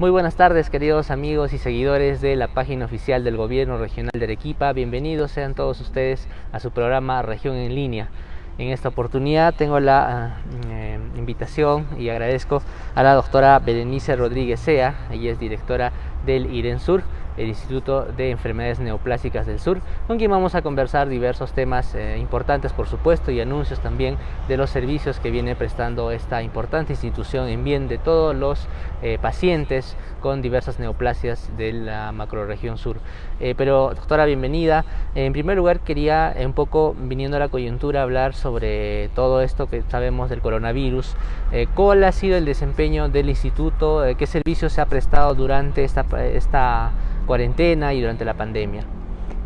Muy buenas tardes, queridos amigos y seguidores de la página oficial del Gobierno Regional de Arequipa. Bienvenidos sean todos ustedes a su programa Región en Línea. En esta oportunidad tengo la invitación y agradezco a la doctora Berenice Rodríguez Sea. Ella es directora del IRENSUR, el Instituto de Enfermedades Neoplásicas del Sur, con quien vamos a conversar diversos temas importantes, por supuesto, y anuncios también de los servicios que viene prestando esta importante institución en bien de todos los pacientes con diversas neoplasias de la macrorregión sur. Pero doctora, bienvenida. En primer lugar, quería un poco, viniendo a la coyuntura, hablar sobre todo esto que sabemos del coronavirus. ¿Cuál ha sido el desempeño del instituto? ¿Qué servicios se ha prestado durante esta cuarentena y durante la pandemia?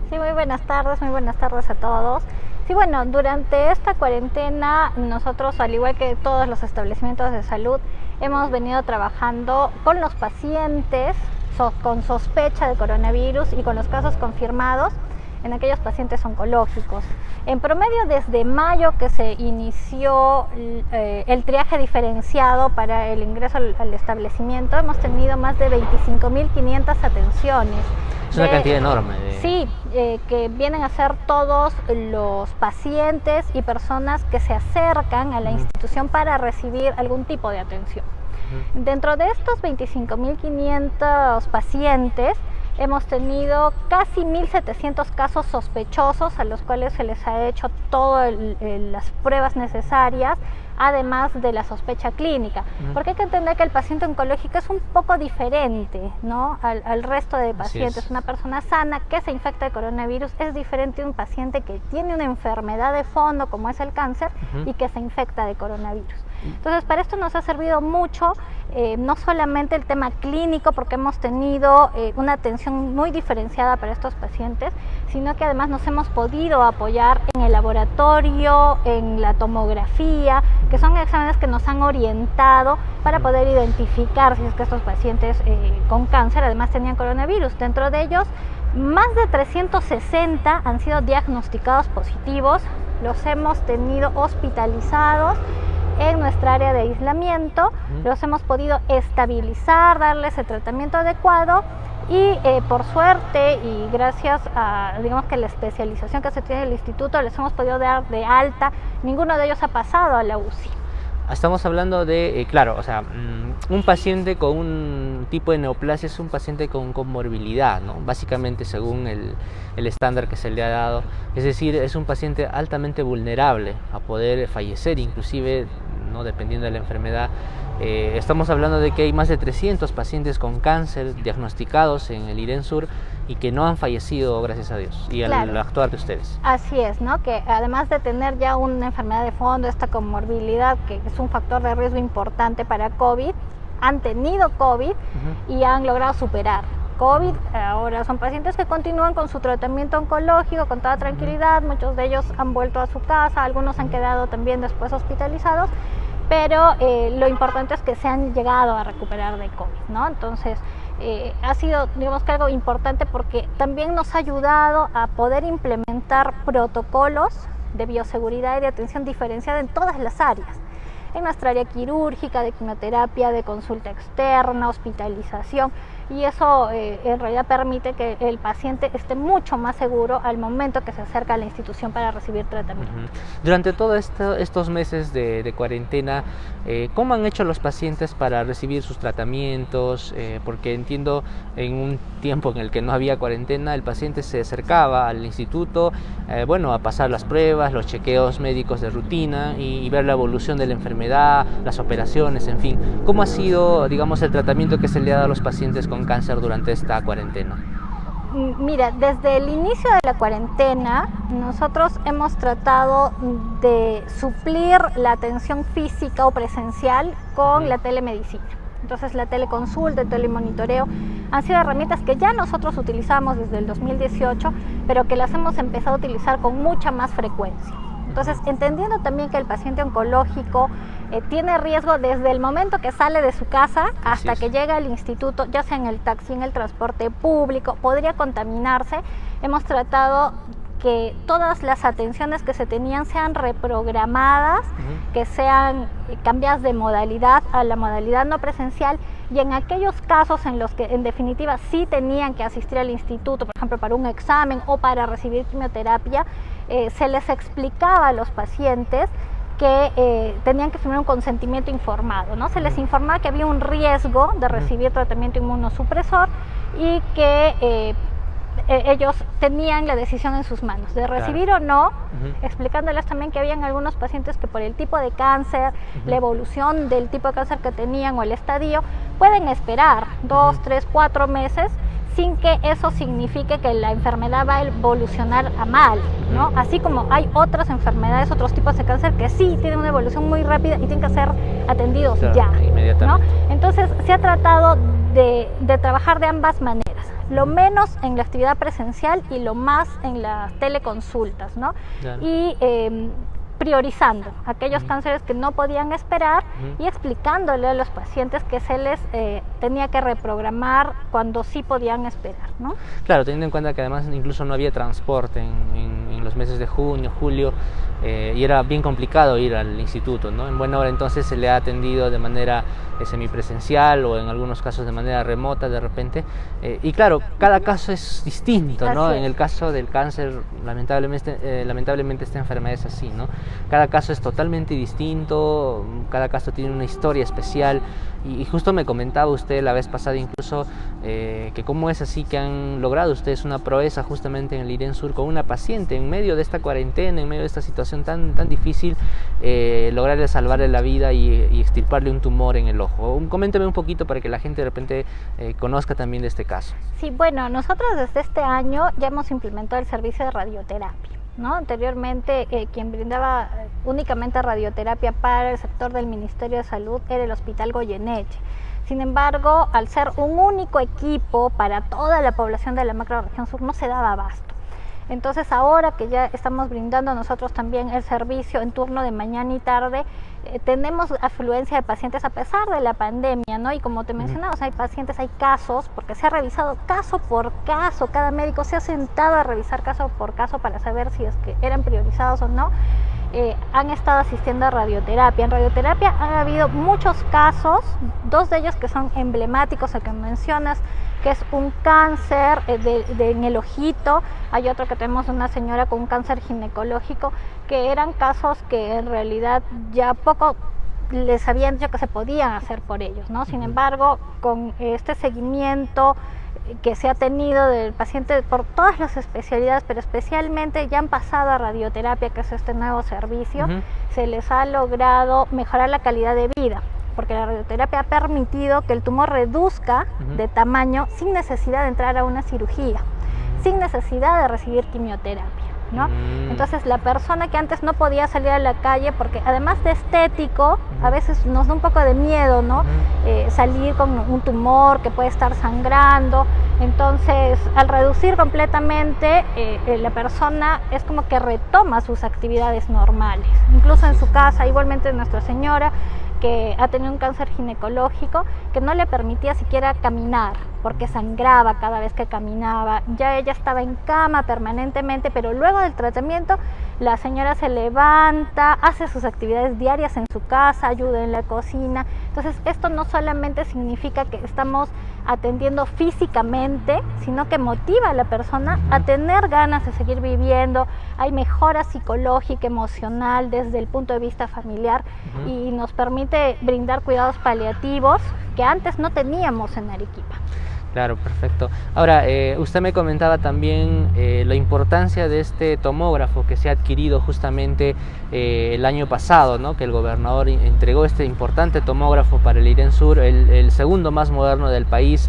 Sí, muy buenas tardes a todos. Sí, bueno, durante esta cuarentena nosotros, al igual que todos los establecimientos de salud, hemos venido trabajando con los pacientes con sospecha de coronavirus y con los casos confirmados en aquellos pacientes oncológicos. En promedio, desde mayo que se inició el triaje diferenciado para el ingreso al establecimiento, hemos tenido más de 25.500 atenciones. Es una cantidad enorme. Sí, que vienen a ser todos los pacientes y personas que se acercan a la institución para recibir algún tipo de atención. Dentro de estos 25.500 pacientes, hemos tenido casi 1.700 casos sospechosos a los cuales se les ha hecho todas las pruebas necesarias, además de la sospecha clínica. Porque hay que entender que el paciente oncológico es un poco diferente, ¿no?, al resto de pacientes. Una persona sana que se infecta de coronavirus es diferente a un paciente que tiene una enfermedad de fondo, como es el cáncer, y que se infecta de coronavirus. Entonces, para esto nos ha servido mucho, no solamente el tema clínico, porque hemos tenido una atención muy diferenciada para estos pacientes, sino que además nos hemos podido apoyar en el laboratorio, en la tomografía, que son exámenes que nos han orientado para poder identificar si es que estos pacientes con cáncer además tenían coronavirus. Dentro de ellos, más de 360 han sido diagnosticados positivos, los hemos tenido hospitalizados en nuestra área de aislamiento, los hemos podido estabilizar, darles el tratamiento adecuado y por suerte y gracias a, digamos, que la especialización que se tiene en el instituto, les hemos podido dar de alta. Ninguno de ellos ha pasado a la UCI. Estamos hablando de, claro, o sea, un paciente con un tipo de neoplasia es un paciente con comorbilidad, ¿no? Básicamente, según el estándar que se le ha dado. Es decir, es un paciente altamente vulnerable a poder fallecer, inclusive, ¿no?, dependiendo de la enfermedad. Estamos hablando de que hay más de 300 pacientes con cáncer diagnosticados en el IRENSUR y que no han fallecido, gracias a Dios, y al actuar de ustedes. Así es, ¿no?, que además de tener ya una enfermedad de fondo, esta comorbilidad, que es un factor de riesgo importante para COVID, han tenido COVID y han logrado superar COVID. Ahora son pacientes que continúan con su tratamiento oncológico con toda tranquilidad. Muchos de ellos han vuelto a su casa, algunos han quedado también después hospitalizados, pero lo importante es que se han llegado a recuperar de COVID, ¿no? Entonces, ha sido, digamos, que algo importante porque también nos ha ayudado a poder implementar protocolos de bioseguridad y de atención diferenciada en todas las áreas. En nuestra área quirúrgica, de quimioterapia, de consulta externa, hospitalización, y eso en realidad permite que el paciente esté mucho más seguro al momento que se acerca a la institución para recibir tratamiento. Durante todos estos meses de cuarentena, ¿cómo han hecho los pacientes para recibir sus tratamientos? Porque entiendo, en un tiempo en el que no había cuarentena, el paciente se acercaba al instituto, a pasar las pruebas, los chequeos médicos de rutina y ver la evolución de la enfermedad, las operaciones, en fin. ¿Cómo ha sido, digamos, el tratamiento que se le ha dado a los pacientes con cáncer durante esta cuarentena? Mira, desde el inicio de la cuarentena, nosotros hemos tratado de suplir la atención física o presencial con la telemedicina. Entonces, la teleconsulta, el telemonitoreo han sido herramientas que ya nosotros utilizamos desde el 2018, pero que las hemos empezado a utilizar con mucha más frecuencia. Entonces, entendiendo también que el paciente oncológico tiene riesgo desde el momento que sale de su casa hasta que llega al instituto, ya sea en el taxi, en el transporte público, podría contaminarse. Hemos tratado que todas las atenciones que se tenían sean reprogramadas, que sean cambiadas de modalidad a la modalidad no presencial, y en aquellos casos en los que en definitiva sí tenían que asistir al instituto, por ejemplo para un examen o para recibir quimioterapia, se les explicaba a los pacientes que tenían que firmar un consentimiento informado, ¿no? Se les informaba que había un riesgo de recibir tratamiento inmunosupresor y que ellos tenían la decisión en sus manos de recibir o no, explicándoles también que habían algunos pacientes que por el tipo de cáncer, la evolución del tipo de cáncer que tenían o el estadio, pueden esperar 2, 3, 4 meses sin que eso signifique que la enfermedad va a evolucionar a mal, ¿no? Así como hay otras enfermedades, otros tipos de cáncer que sí tienen una evolución muy rápida y tienen que ser atendidos ya, inmediatamente, ¿no? Entonces se ha tratado de trabajar de ambas maneras, lo menos en la actividad presencial y lo más en las teleconsultas, ¿no? Claro. Y priorizando aquellos cánceres que no podían esperar y explicándole a los pacientes que se les tenía que reprogramar cuando sí podían esperar, ¿no? Claro, teniendo en cuenta que además incluso no había transporte en los meses de junio, julio, y era bien complicado ir al instituto, ¿no? En buena hora entonces se le ha atendido de manera semipresencial o en algunos casos de manera remota de repente, y claro, cada caso es distinto, ¿no? En el caso del cáncer, lamentablemente esta enfermedad es así, ¿no? Cada caso es totalmente distinto, cada caso tiene una historia especial, y justo me comentaba usted la vez pasada incluso que cómo es así que han logrado ustedes una proeza justamente en el IREN Sur con una paciente en medio de esta cuarentena, en medio de esta situación tan difícil, lograrle salvarle la vida y extirparle un tumor en el ojo. Coménteme un poquito para que la gente de repente conozca también de este caso. Sí, bueno, nosotros desde este año ya hemos implementado el servicio de radioterapia, ¿no? Anteriormente quien brindaba únicamente radioterapia para el sector del Ministerio de Salud era el Hospital Goyeneche. Sin embargo, al ser un único equipo para toda la población de la macrorregión sur, no se daba abasto. Entonces ahora que ya estamos brindando nosotros también el servicio en turno de mañana y tarde, tenemos afluencia de pacientes a pesar de la pandemia, ¿no? Y como te mencionaba, hay pacientes, hay casos, porque se ha revisado caso por caso, cada médico se ha sentado a revisar caso por caso para saber si es que eran priorizados o no. Han estado asistiendo a radioterapia. En radioterapia han habido muchos casos, 2 de ellos que son emblemáticos, el que mencionas, que es un cáncer en el ojito. Hay otro que tenemos una señora con un cáncer ginecológico, que eran casos que en realidad ya poco les habían dicho que se podían hacer por ellos, ¿no? Sin embargo, con este seguimiento que se ha tenido del paciente por todas las especialidades, pero especialmente ya han pasado a radioterapia, que es este nuevo servicio, se les ha logrado mejorar la calidad de vida, porque la radioterapia ha permitido que el tumor reduzca de tamaño sin necesidad de entrar a una cirugía, sin necesidad de recibir quimioterapia, ¿no? Entonces la persona que antes no podía salir a la calle, porque además de estético, a veces nos da un poco de miedo, ¿no? Salir con un tumor que puede estar sangrando. Entonces al reducir completamente, la persona es como que retoma sus actividades normales, incluso en su casa. Igualmente Nuestra Señora, que ha tenido un cáncer ginecológico que no le permitía siquiera caminar porque sangraba cada vez que caminaba. Ya ella estaba en cama permanentemente, pero luego del tratamiento la señora se levanta, hace sus actividades diarias en su casa, ayuda en la cocina. Entonces esto no solamente significa que estamos atendiendo físicamente, sino que motiva a la persona a tener ganas de seguir viviendo. Hay mejora psicológica, emocional desde el punto de vista familiar, y nos permite brindar cuidados paliativos que antes no teníamos en Arequipa. Claro, perfecto. Ahora, usted me comentaba también la importancia de este tomógrafo que se ha adquirido justamente el año pasado, ¿no? Que el gobernador entregó este importante tomógrafo para el IREN Sur, el segundo más moderno del país.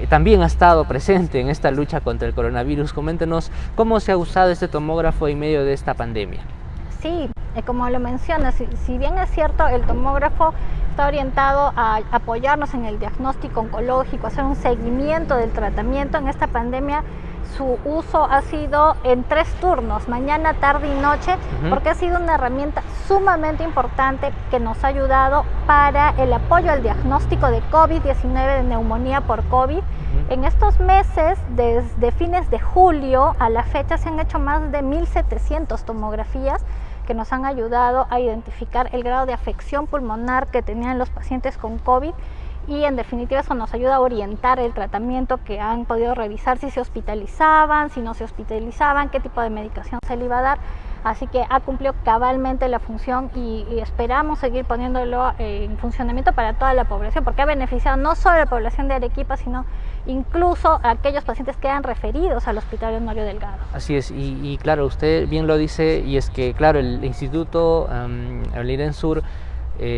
También ha estado presente en esta lucha contra el coronavirus. Coméntenos cómo se ha usado este tomógrafo en medio de esta pandemia. Sí, como lo mencionas, si bien es cierto, el tomógrafo está orientado a apoyarnos en el diagnóstico oncológico, hacer un seguimiento del tratamiento. En esta pandemia su uso ha sido en 3 turnos, mañana, tarde y noche, porque ha sido una herramienta sumamente importante que nos ha ayudado para el apoyo al diagnóstico de COVID-19, de neumonía por COVID. En estos meses, desde fines de julio a la fecha, se han hecho más de 1.700 tomografías que nos han ayudado a identificar el grado de afección pulmonar que tenían los pacientes con COVID, y en definitiva eso nos ayuda a orientar el tratamiento, que han podido revisar si se hospitalizaban, si no se hospitalizaban, qué tipo de medicación se le iba a dar. Así que ha cumplido cabalmente la función y esperamos seguir poniéndolo en funcionamiento para toda la población, porque ha beneficiado no solo a la población de Arequipa, sino incluso a aquellos pacientes que eran referidos al Hospital Honorio Delgado. Así es, y claro, usted bien lo dice, y es que claro, el Instituto el IRENSUR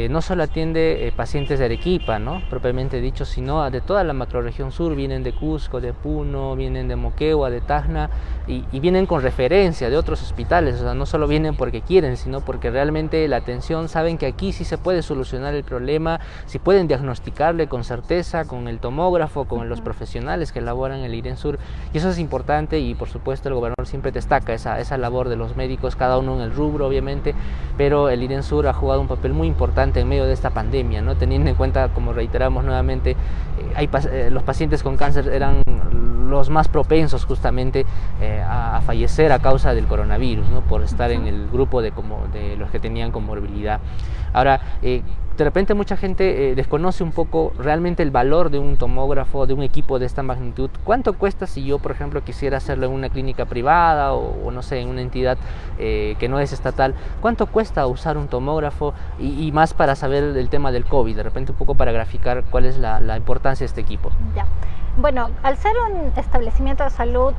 no solo atiende pacientes de Arequipa, ¿no?, propiamente dicho, sino de toda la macrorregión sur. Vienen de Cusco, de Puno, vienen de Moquegua, de Tacna, y vienen con referencia de otros hospitales. O sea, no solo vienen porque quieren, sino porque realmente la atención, saben que aquí sí se puede solucionar el problema, si pueden diagnosticarle con certeza, con el tomógrafo, con los profesionales que elaboran el IRENSUR, y eso es importante. Y por supuesto el gobernador siempre destaca esa labor de los médicos, cada uno en el rubro obviamente, pero el IRENSUR ha jugado un papel muy importante en medio de esta pandemia, ¿no?, teniendo en cuenta, como reiteramos nuevamente, los pacientes con cáncer eran los más propensos justamente a fallecer a causa del coronavirus, ¿no?, por estar en el grupo de los que tenían comorbilidad. Ahora, de repente mucha gente desconoce un poco realmente el valor de un tomógrafo, de un equipo de esta magnitud. ¿Cuánto cuesta si yo, por ejemplo, quisiera hacerlo en una clínica privada o no sé, en una entidad que no es estatal? ¿Cuánto cuesta usar un tomógrafo? Y más para saber el tema del COVID, de repente un poco para graficar cuál es la importancia de este equipo. Ya. Bueno, al ser un establecimiento de salud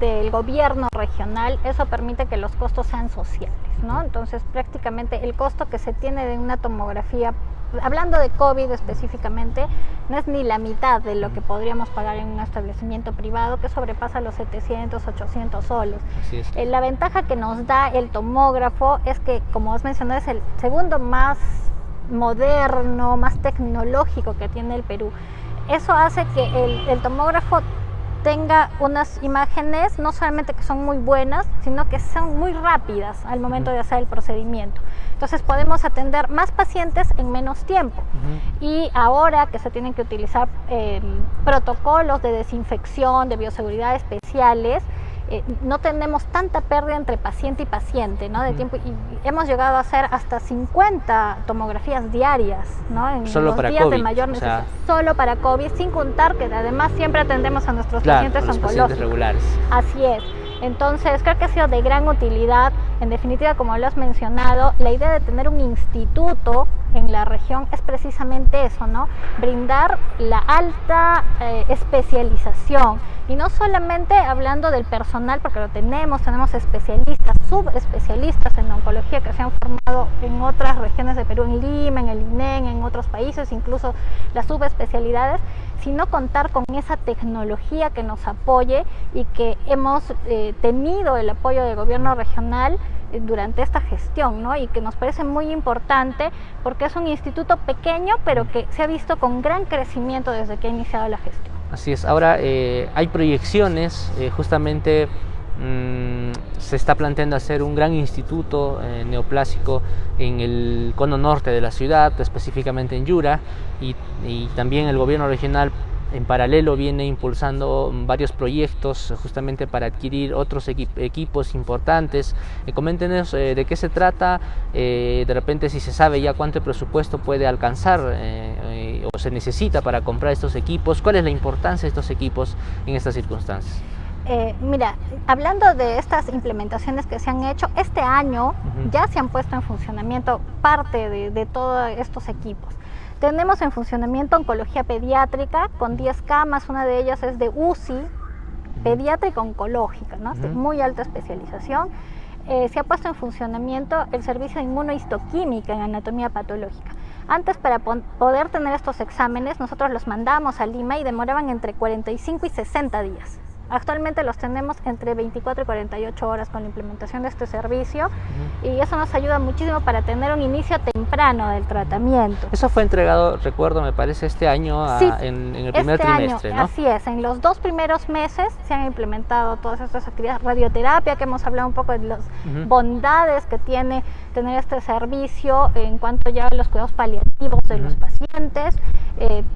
del gobierno regional, eso permite que los costos sean sociales, ¿no? Entonces, prácticamente el costo que se tiene de una tomografía, hablando de COVID específicamente, no es ni la mitad de lo que podríamos pagar en un establecimiento privado, que sobrepasa los 700, 800 soles. Así es. La ventaja que nos da el tomógrafo es que, como has mencionado, es el segundo más moderno, más tecnológico que tiene el Perú. Eso hace que el tomógrafo tenga unas imágenes no solamente que son muy buenas, sino que son muy rápidas al momento de hacer el procedimiento. Entonces podemos atender más pacientes en menos tiempo. Y ahora que se tienen que utilizar protocolos de desinfección, de bioseguridad especiales, no tenemos tanta pérdida entre paciente y paciente, ¿no?, de tiempo, y hemos llegado a hacer hasta 50 tomografías diarias, ¿no?, en solo los para días COVID, de mayor necesidad, solo para COVID, sin contar que además siempre atendemos a nuestros pacientes oncológicos. Pacientes regulares. Así es. Entonces creo que ha sido de gran utilidad. En definitiva, como lo has mencionado, la idea de tener un instituto en la región es precisamente eso, ¿no?, brindar la alta especialización, y no solamente hablando del personal, porque lo tenemos especialistas, subespecialistas en oncología que se han formado en otras regiones de Perú, en Lima, en el INEN, en otros países, incluso las subespecialidades, sino contar con esa tecnología que nos apoye, y que hemos tenido el apoyo del gobierno regional durante esta gestión, ¿no?, y que nos parece muy importante porque es un instituto pequeño, pero que se ha visto con gran crecimiento desde que ha iniciado la gestión. Así es. Ahora hay proyecciones, justamente se está planteando hacer un gran instituto neoplásico en el cono norte de la ciudad, específicamente en Yura, y también el gobierno regional en paralelo viene impulsando varios proyectos justamente para adquirir otros equipos importantes. Coméntenos de qué se trata, de repente si se sabe ya cuánto presupuesto puede alcanzar o se necesita para comprar estos equipos, cuál es la importancia de estos equipos en estas circunstancias. Mira, hablando de estas implementaciones que se han hecho, este año ya se han puesto en funcionamiento parte de todos estos equipos. Tenemos en funcionamiento oncología pediátrica con 10 camas, una de ellas es de UCI, pediátrica oncológica, ¿no?, muy alta especialización. Se ha puesto en funcionamiento el servicio de inmunohistoquímica en anatomía patológica. Antes, para poder tener estos exámenes, nosotros los mandábamos a Lima y demoraban entre 45 y 60 días. Actualmente los tenemos entre 24 y 48 horas con la implementación de este servicio, y eso nos ayuda muchísimo para tener un inicio temprano del tratamiento. Eso fue entregado, recuerdo, me parece, este año en el primer trimestre, ¿no? Así es, en los 2 primeros meses se han implementado todas estas actividades, radioterapia, que hemos hablado un poco de las bondades que tiene tener este servicio en cuanto ya a los cuidados paliativos de los pacientes.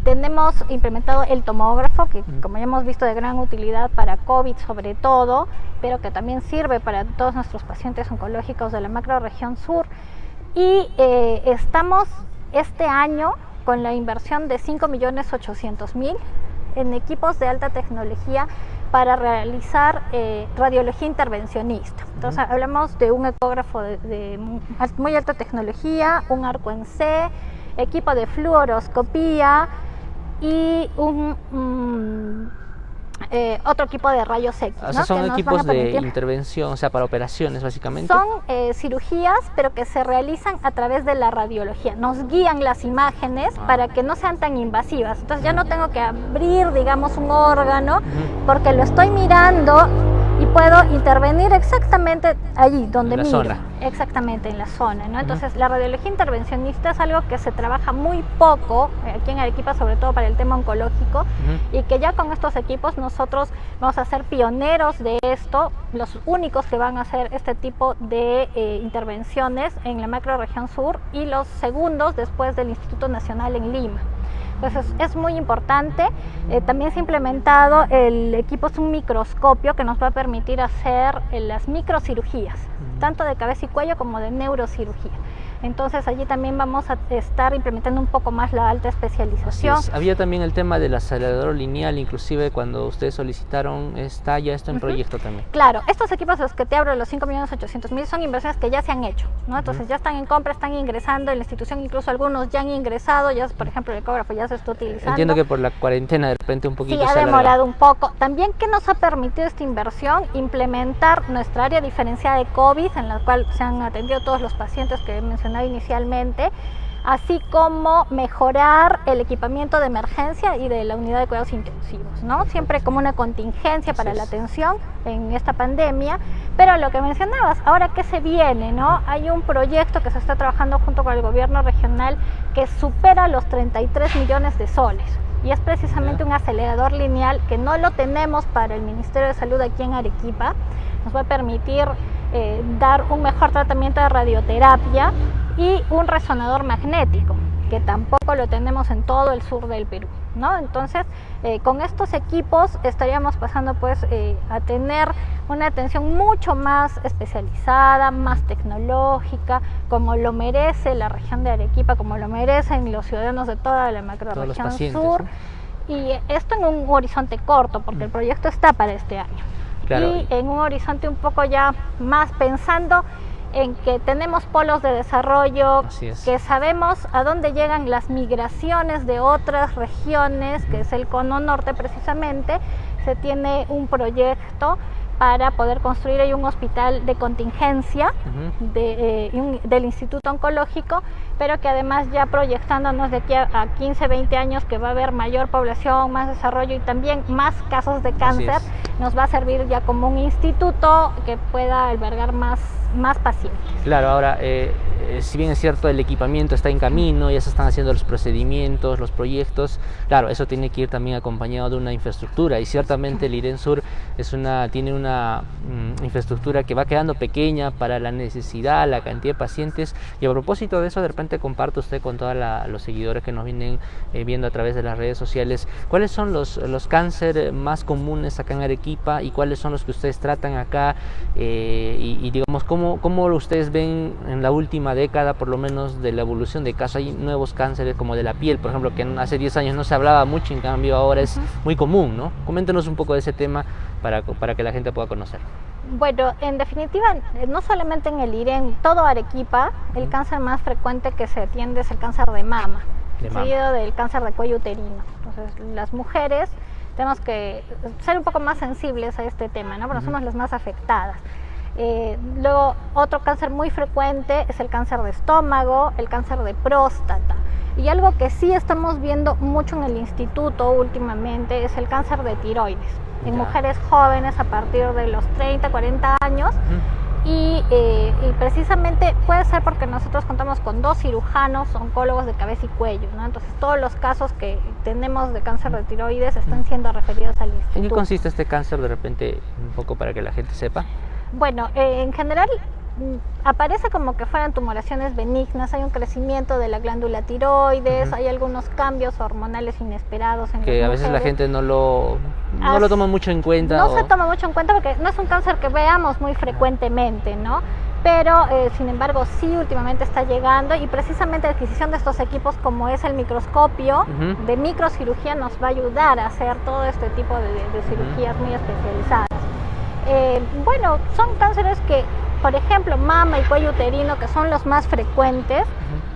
Tenemos implementado el tomógrafo, que como ya hemos visto, de gran utilidad para COVID sobre todo, pero que también sirve para todos nuestros pacientes oncológicos de la macrorregión sur. Y estamos este año con la inversión de 5.800.000 en equipos de alta tecnología para realizar radiología intervencionista. Entonces hablamos de un ecógrafo de muy alta tecnología, un arco en C, equipo de fluoroscopía y otro equipo de rayos X. O sea, son equipos de intervención, o sea, para operaciones básicamente. Son cirugías, pero que se realizan a través de la radiología. Nos guían las imágenes para que no sean tan invasivas. Entonces ya no tengo que abrir, digamos, un órgano, porque lo estoy mirando y puedo intervenir exactamente allí donde miro. Zona. Exactamente, en la zona, ¿no? Entonces la radiología intervencionista es algo que se trabaja muy poco aquí en Arequipa, sobre todo para el tema oncológico, y que ya con estos equipos nosotros vamos a ser pioneros de esto, los únicos que van a hacer este tipo de intervenciones en la macrorregión sur y los segundos después del Instituto Nacional en Lima. Entonces es muy importante. También se ha implementado el equipo, es un microscopio que nos va a permitir hacer las microcirugías, tanto de cabeza y cuello como de neurocirugía. Entonces allí también vamos a estar implementando un poco más la alta especialización. Había también el tema del acelerador lineal, inclusive cuando ustedes solicitaron, ¿está ya esto en proyecto también? Claro, estos equipos de los que te hablo, los 5.800.000, son inversiones que ya se han hecho, ¿no? Entonces ya están en compra, están ingresando en la institución, incluso algunos ya han ingresado, ya por ejemplo el ecógrafo ya se está utilizando. Entiendo que por la cuarentena de repente un poquito sí, ha demorado un poco. También, ¿qué nos ha permitido esta inversión? Implementar nuestra área diferenciada de COVID, en la cual se han atendido todos los pacientes que he mencionado inicialmente, así como mejorar el equipamiento de emergencia y de la unidad de cuidados intensivos, ¿no? Siempre como una contingencia para la atención en esta pandemia. Pero lo que mencionabas, ahora ¿qué se viene, no? Hay un proyecto que se está trabajando junto con el gobierno regional que supera los 33 millones de soles. Y es precisamente un acelerador lineal que no lo tenemos para el Ministerio de Salud aquí en Arequipa. Nos va a permitir dar un mejor tratamiento de radioterapia y un resonador magnético, que tampoco lo tenemos en todo el sur del Perú, ¿no? Entonces, con estos equipos estaríamos pasando pues a tener una atención mucho más especializada, más tecnológica, como lo merece la región de Arequipa, como lo merecen los ciudadanos de toda la macrorregión sur, y esto en un horizonte corto, porque el proyecto está para este año. Claro. Y en un horizonte un poco ya más pensando en que tenemos polos de desarrollo, que sabemos a dónde llegan las migraciones de otras regiones, que es el cono norte precisamente. Se tiene un proyecto para poder construir ahí un hospital de contingencia del Instituto Oncológico, pero que además ya proyectándonos de aquí a 15, 20 años que va a haber mayor población, más desarrollo y también más casos de cáncer, nos va a servir ya como un instituto que pueda albergar más pacientes. Claro, ahora, si bien es cierto el equipamiento está en camino, ya se están haciendo los procedimientos, los proyectos, claro, eso tiene que ir también acompañado de una infraestructura, y ciertamente el IREN Sur tiene una infraestructura que va quedando pequeña para la necesidad, la cantidad de pacientes. Y a propósito de eso, de repente comparte usted con todos los seguidores que nos vienen viendo a través de las redes sociales, ¿cuáles son los cánceres más comunes acá en Arequipa y cuáles son los que ustedes tratan acá? Y digamos, ¿cómo ustedes ven en la última década, por lo menos, de la evolución de casos? Hay nuevos cánceres como de la piel, por ejemplo, que hace 10 años no se hablaba mucho, en cambio ahora es muy común, ¿no? Coméntenos un poco de ese tema para que la gente pueda conocer. Bueno, en definitiva, no solamente en el IREN, todo Arequipa, el cáncer más frecuente que se atiende es el cáncer de mama, seguido del cáncer de cuello uterino. Entonces, las mujeres tenemos que ser un poco más sensibles a este tema, ¿no? Porque somos las más afectadas. Luego, otro cáncer muy frecuente es el cáncer de estómago, el cáncer de próstata. Y algo que sí estamos viendo mucho en el instituto últimamente es el cáncer de tiroides, en mujeres jóvenes a partir de los 30, 40 años. Y precisamente puede ser porque nosotros contamos con 2 cirujanos oncólogos de cabeza y cuello, ¿no? Entonces todos los casos que tenemos de cáncer de tiroides están siendo referidos al instituto. ¿En qué consiste este cáncer, de repente, un poco para que la gente sepa? Bueno, en general aparece como que fueran tumoraciones benignas, hay un crecimiento de la glándula tiroides, hay algunos cambios hormonales inesperados en que a veces la gente no lo toma mucho en cuenta. No se toma mucho en cuenta porque no es un cáncer que veamos muy frecuentemente, ¿no? pero sin embargo sí últimamente está llegando, y precisamente la adquisición de estos equipos como es el microscopio de microcirugía nos va a ayudar a hacer todo este tipo de cirugías muy especializadas. Bueno, son cánceres que, por ejemplo, mama y cuello uterino, que son los más frecuentes,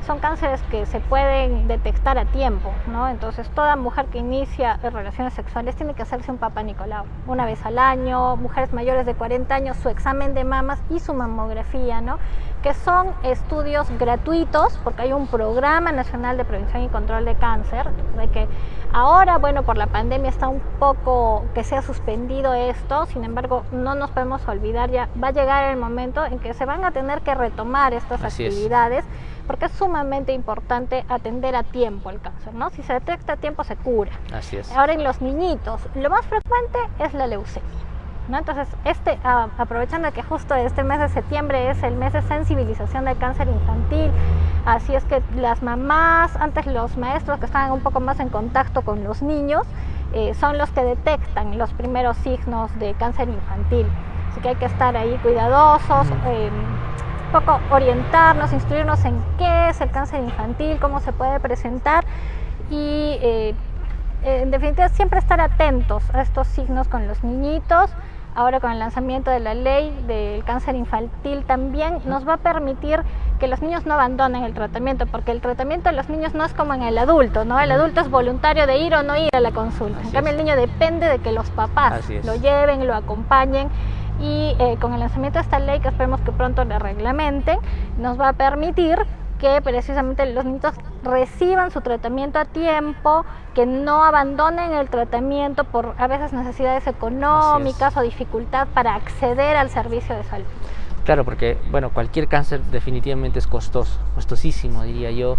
son cánceres que se pueden detectar a tiempo, ¿no? Entonces toda mujer que inicia relaciones sexuales tiene que hacerse un Papá Nicolau una vez al año. Mujeres mayores de 40 años, su examen de mamas y su mamografía, ¿no? Que son estudios gratuitos, porque hay un programa nacional de prevención y control de cáncer, de que ahora, bueno, por la pandemia está un poco que se ha suspendido esto. Sin embargo, no nos podemos olvidar, ya va a llegar el momento en que se van a tener que retomar estas actividades, porque es sumamente importante atender a tiempo el cáncer, ¿no? Si se detecta a tiempo, se cura. Así es. Ahora, en los niñitos, lo más frecuente es la leucemia, ¿no? Entonces, aprovechando que justo este mes de septiembre es el mes de sensibilización del cáncer infantil, así es que las mamás, antes los maestros que estaban un poco más en contacto con los niños, son los que detectan los primeros signos de cáncer infantil. Así que hay que estar ahí cuidadosos, un poco orientarnos, instruirnos en qué es el cáncer infantil, cómo se puede presentar, y en definitiva siempre estar atentos a estos signos con los niñitos. Ahora con el lanzamiento de la ley del cáncer infantil también nos va a permitir que los niños no abandonen el tratamiento, porque el tratamiento de los niños no es como en el adulto, ¿no? El adulto es voluntario de ir o no ir a la consulta. En cambio, el niño depende de que los papás lo lleven, lo acompañen, y con el lanzamiento de esta ley, que esperemos que pronto la reglamenten, nos va a permitir que precisamente los niños reciban su tratamiento a tiempo, que no abandonen el tratamiento por a veces necesidades económicas o dificultad para acceder al servicio de salud. Claro, porque bueno, cualquier cáncer definitivamente es costosísimo, diría yo,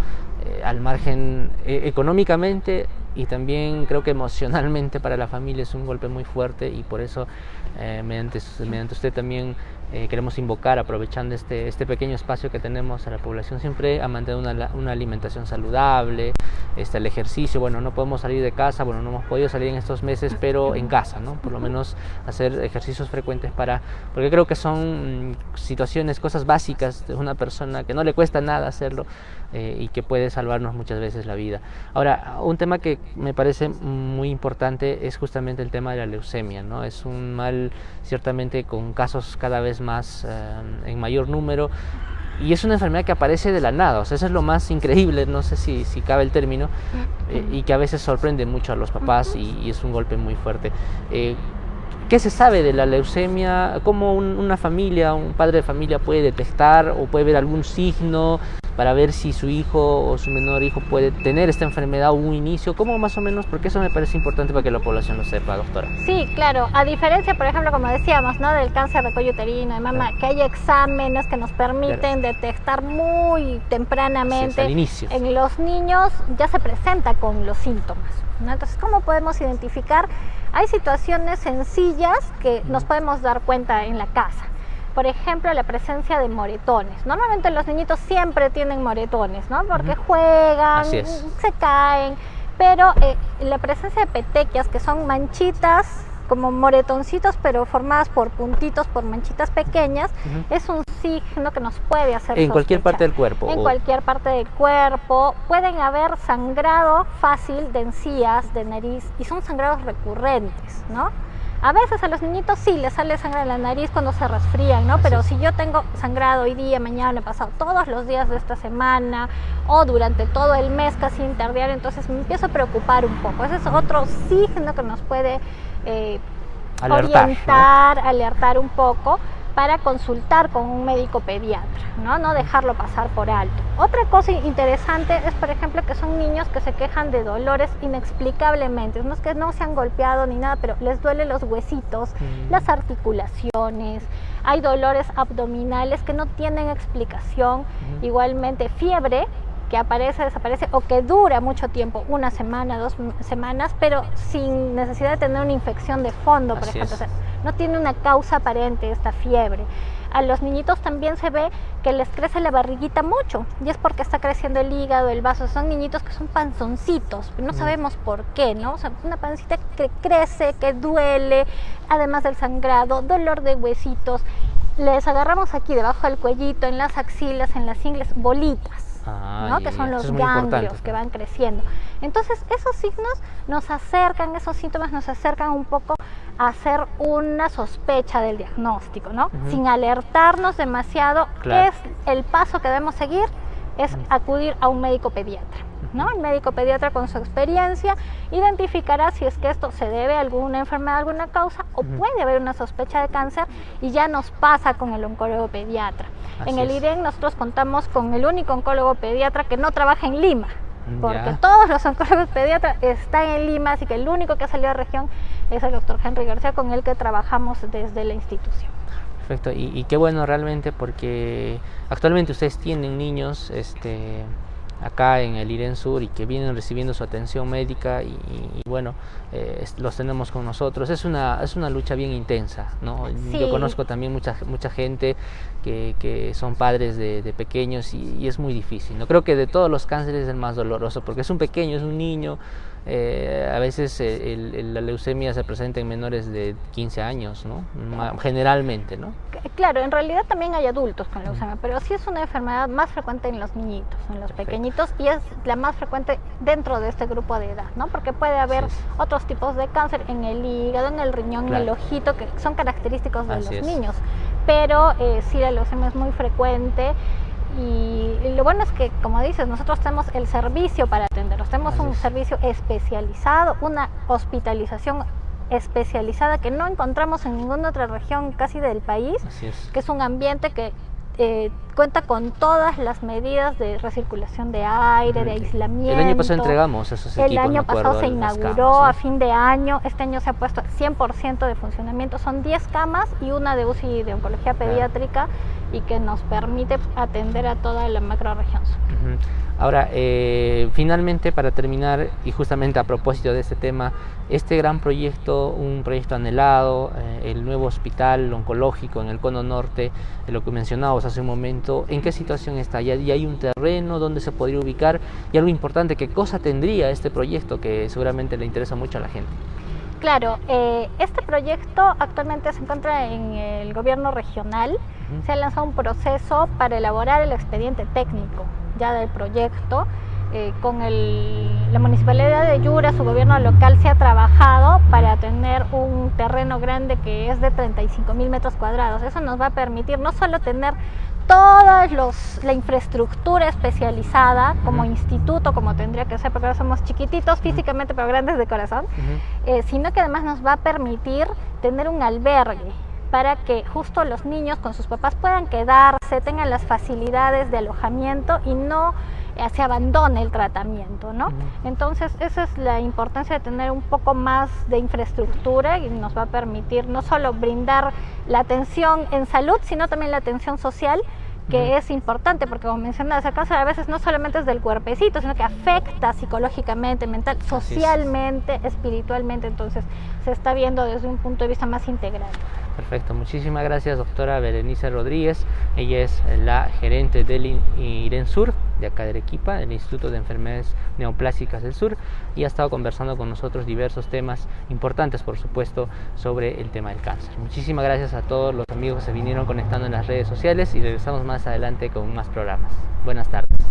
al margen económicamente, y también creo que emocionalmente para la familia es un golpe muy fuerte, y por eso mediante usted también queremos invocar, aprovechando este pequeño espacio que tenemos a la población, siempre a mantener una alimentación saludable, el ejercicio. Bueno, no podemos salir de casa, bueno, no hemos podido salir en estos meses, pero en casa, ¿no? Por lo menos hacer ejercicios frecuentes porque creo que son situaciones, cosas básicas de una persona que no le cuesta nada hacerlo, y que puede salvarnos muchas veces la vida. Ahora, un tema que me parece muy importante es justamente el tema de la leucemia, ¿no? Es un mal ciertamente con casos cada vez más en mayor número, y es una enfermedad que aparece de la nada. O sea, eso es lo más increíble, no sé si cabe el término, y que a veces sorprende mucho a los papás, y es un golpe muy fuerte. ¿Qué se sabe de la leucemia? ¿Cómo una familia, un padre de familia puede detectar o puede ver algún signo para ver si su hijo o su menor hijo puede tener esta enfermedad o un inicio? ¿Cómo más o menos? Porque eso me parece importante para que la población lo sepa, doctora. Sí, claro. A diferencia, por ejemplo, como decíamos, ¿no?, del cáncer de cuello uterino, de mama, que hay exámenes que nos permiten detectar muy tempranamente. Al inicio. En los niños ya se presenta con los síntomas, ¿no? Entonces, ¿cómo podemos identificar? Hay situaciones sencillas que nos podemos dar cuenta en la casa. Por ejemplo, la presencia de moretones. Normalmente los niñitos siempre tienen moretones, ¿no? Porque juegan, se caen, pero la presencia de petequias, que son manchitas, como moretoncitos, pero formadas por puntitos, por manchitas pequeñas, es un signo que nos puede hacer en cualquier parte del cuerpo. En cualquier parte del cuerpo. Pueden haber sangrado fácil de encías, de nariz, y son sangrados recurrentes, ¿no? A veces a los niñitos sí les sale sangre en la nariz cuando se resfrían, ¿no? Pero si yo tengo sangrado hoy día, mañana, pasado, todos los días de esta semana, o durante todo el mes casi interdiario, entonces me empiezo a preocupar un poco. Ese es otro signo que nos puede orientar, ¿no? Alertar un poco, para consultar con un médico pediatra, ¿no? No dejarlo pasar por alto. Otra cosa interesante es, por ejemplo, que son niños que se quejan de dolores inexplicablemente. No es que no se han golpeado ni nada, pero les duelen los huesitos, las articulaciones. Hay dolores abdominales que no tienen explicación. Igualmente, fiebre que aparece, desaparece, o que dura mucho tiempo, una semana, 2 semanas, pero sin necesidad de tener una infección de fondo, por ejemplo. O sea, no tiene una causa aparente esta fiebre. A los niñitos también se ve que les crece la barriguita mucho, y es porque está creciendo el hígado, el vaso. Son niñitos que son panzoncitos, no sabemos por qué, ¿no? O sea, una pancita que crece, que duele, además del sangrado, dolor de huesitos. les agarramos aquí debajo del cuellito, en las axilas, en las ingles, bolitas, ¿no? Que son los ganglios que van creciendo. Entonces esos signos nos acercan, esos síntomas nos acercan un poco a hacer una sospecha del diagnóstico, ¿no? Sin alertarnos demasiado. ¿Qué es el paso que debemos seguir? Es acudir a un médico pediatra, ¿no? El médico pediatra, con su experiencia, identificará si es que esto se debe a alguna enfermedad, alguna causa, o puede haber una sospecha de cáncer, y ya nos pasa con el oncólogo pediatra. En el IREN nosotros contamos con el único oncólogo pediatra que no trabaja en Lima, porque todos los oncólogos pediatras están en Lima, así que el único que ha salido de región es el doctor Henry García, con el que trabajamos desde la institución. Perfecto, y qué bueno realmente, porque actualmente ustedes tienen niños acá en el IREN Sur y que vienen recibiendo su atención médica y bueno, los tenemos con nosotros. Es una lucha bien intensa, ¿no? Sí. Yo conozco también mucha gente que son padres de pequeños y es muy difícil, ¿no? Creo que de todos los cánceres es el más doloroso, porque es un pequeño, es un niño. A veces la leucemia se presenta en menores de 15 años, ¿no? Generalmente, ¿no? Claro, en realidad también hay adultos con leucemia, pero sí es una enfermedad más frecuente en los niñitos, en los pequeñitos, y es la más frecuente dentro de este grupo de edad, ¿no? Porque puede haber otros tipos de cáncer en el hígado, en el riñón, en el ojito, que son característicos de los niños, pero sí, la leucemia es muy frecuente. Y lo bueno es que, como dices, nosotros tenemos el servicio para atenderlos, tenemos un servicio especializado, una hospitalización especializada que no encontramos en ninguna otra región casi del país, que es un ambiente que cuenta con todas las medidas de recirculación de aire, de aislamiento. El año pasado entregamos esos equipos. El año pasado se inauguró a fin de año. Este año se ha puesto 100% de funcionamiento. Son 10 camas y una de UCI de oncología pediátrica, y que nos permite atender a toda la macrorregión sur. Ahora, finalmente, para terminar, y justamente a propósito de este tema, este gran proyecto, un proyecto anhelado, el nuevo hospital oncológico en el Cono Norte, lo que mencionabas hace un momento, ¿en qué situación está? ¿Ya hay un terreno donde se podría ubicar? Y algo importante, ¿qué cosa tendría este proyecto que seguramente le interesa mucho a la gente? Claro, este proyecto actualmente se encuentra en el gobierno regional. Se ha lanzado un proceso para elaborar el expediente técnico ya del proyecto. Con la Municipalidad de Yura, su gobierno local, se ha trabajado para tener un terreno grande que es de 35.000 metros cuadrados. Eso nos va a permitir no solo tener toda la infraestructura especializada como instituto, como tendría que ser, porque ahora somos chiquititos físicamente pero grandes de corazón, sino que además nos va a permitir tener un albergue para que justo los niños con sus papás puedan quedarse, tengan las facilidades de alojamiento y no se abandone el tratamiento, ¿no? Entonces esa es la importancia de tener un poco más de infraestructura, y nos va a permitir no solo brindar la atención en salud, sino también la atención social, que es importante, porque como mencionabas, el cáncer a veces no solamente es del cuerpecito, sino que afecta psicológicamente, mental, socialmente, espiritualmente. Entonces se está viendo desde un punto de vista más integral. Perfecto, muchísimas gracias, doctora Berenice Rodríguez. Ella es la gerente del IREN Sur, de acá de Arequipa, del Instituto de Enfermedades Neoplásicas del Sur, y ha estado conversando con nosotros diversos temas importantes, por supuesto, sobre el tema del cáncer. Muchísimas gracias a todos los amigos que se vinieron conectando en las redes sociales, y regresamos más adelante con más programas. Buenas tardes.